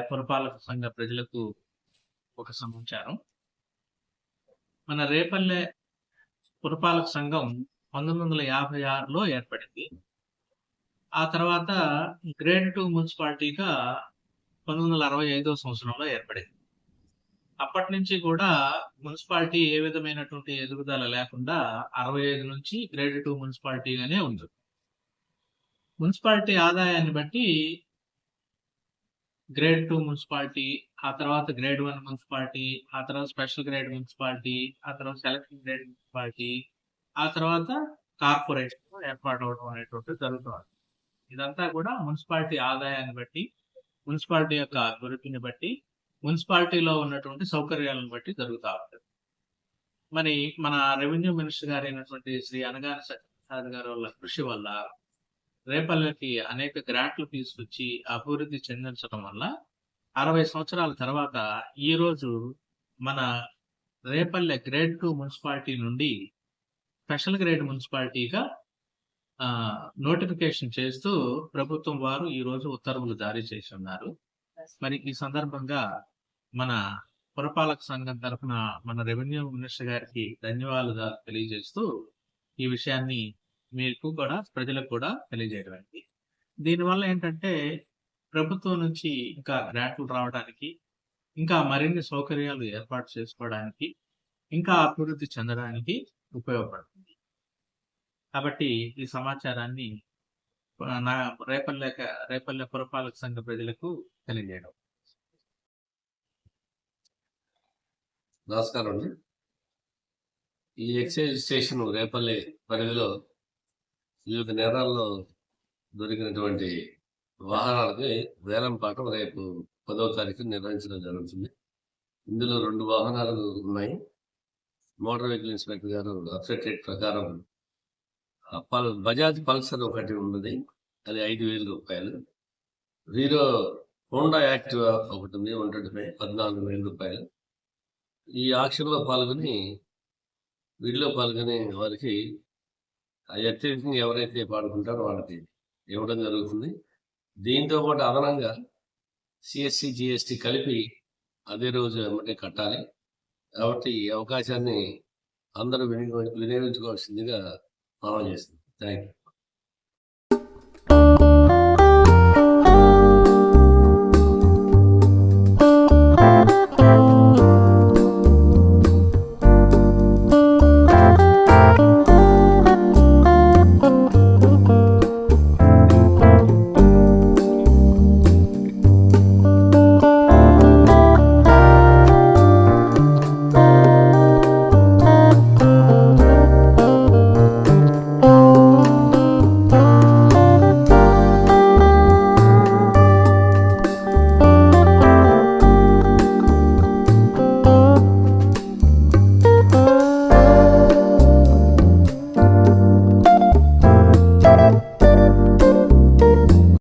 పురపాలక సంఘ ప్రజలకు ఒక సమాచారం. మన రేపల్లె పురపాలక సంఘం 1956లో ఏర్పడింది. ఆ తర్వాత గ్రేడ్ 2 మున్సిపాలిటీగా 1965వ సంవత్సరంలో ఏర్పడింది. అప్పటి నుంచి కూడా మున్సిపాలిటీ ఏ విధమైనటువంటి ఎదుగుదల లేకుండా 65 నుంచి గ్రేడ్ 2 మున్సిపాలిటీగానే ఉంది. మున్సిపాలిటీ ఆదాయాన్ని బట్టి గ్రేడ్ 2 మున్సిపాలిటీ, ఆ తర్వాత గ్రేడ్ 1 మున్సిపాలిటీ, ఆ తర్వాత స్పెషల్ గ్రేడ్ మున్సిపాలిటీ, ఆ తర్వాత సెలెక్షన్ గ్రేడ్ మున్సిపాలిటీ, ఆ తర్వాత కార్పొరేషన్ ఏర్పాటవడం అనేటువంటిది జరుగుతుంది. ఇదంతా కూడా మున్సిపాలిటీ ఆదాయాన్ని బట్టి, మున్సిపాలిటీ యొక్క అభివృద్ధిని బట్టి, మున్సిపాలిటీలో ఉన్నటువంటి సౌకర్యాలను బట్టి జరుగుతూ ఉంటుంది. మరి మన రెవెన్యూ మినిస్టర్ గారు అయినటువంటి శ్రీ అనగాని సత్యప్రసాద్ గారి వల్ల కృషి వల్ల రేపల్లెకి అనేక గ్రాంట్లు తీసుకొచ్చి అభివృద్ధి చెందించడం వల్ల 60 సంవత్సరాల తర్వాత ఈ రోజు మన రేపల్లె గ్రేడ్ 2 మున్సిపాలిటీ నుండి స్పెషల్ గ్రేడ్ మున్సిపాలిటీగా నోటిఫికేషన్ చేస్తూ ప్రభుత్వం వారు ఈ రోజు ఉత్తర్వులు జారీ చేసి ఉన్నారు. మరి ఈ సందర్భంగా మన పురపాలక సంఘం తరఫున మన రెవెన్యూ మినిస్టర్ గారికి ధన్యవాదాలు తెలియజేస్తూ ఈ విషయాన్ని మీకు కూడా ప్రజలకు కూడా తెలియజేయడానికి. దీనివల్ల ఏంటంటే ప్రభుత్వం నుంచి ఇంకా గ్రాంట్లు రావడానికి, ఇంకా మరిన్ని సౌకర్యాలు ఏర్పాటు చేసుకోవడానికి, ఇంకా అభివృద్ధి చెందడానికి ఉపయోగపడుతుంది. కాబట్టి ఈ సమాచారాన్ని నా రేపల్లె పురపాలక సంఘ ప్రజలకు తెలియజేయడం. నమస్కారం అండి. ఈ ఎక్సైజ్ స్టేషన్ రేపల్లె పరిధిలో వివిధ నేరాల్లో దొరికినటువంటి వాహనాలకి వేలం పాఠం రేపు 10వ తారీఖు నిర్వహించడం జరుగుతుంది. ఇందులో 2 వాహనాలు ఉన్నాయి. మోటార్ వెహికల్ ఇన్స్పెక్టర్ గారు అప్డేట్ రేట్ ప్రకారం బజాజ్ పల్సర్ ఒకటి ఉన్నది, అది 5,000 రూపాయలు. హీరో హోండా యాక్టివా ఒకటి ఉంది, 125 14,000 రూపాయలు. ఈ ఆక్షన్లో పాల్గొని వారికి అత్యధికంగా ఎవరైతే పాడుకుంటారో వాళ్ళకి ఇవ్వడం జరుగుతుంది. దీంతో పాటు అదనంగా సిఎస్సి జిఎస్టి కలిపి అదే రోజు వెంబడే కట్టాలి. కాబట్టి ఈ అవకాశాన్ని అందరూ వినియోగించుకోవాల్సిందిగా మనం చేస్తుంది. Thank you.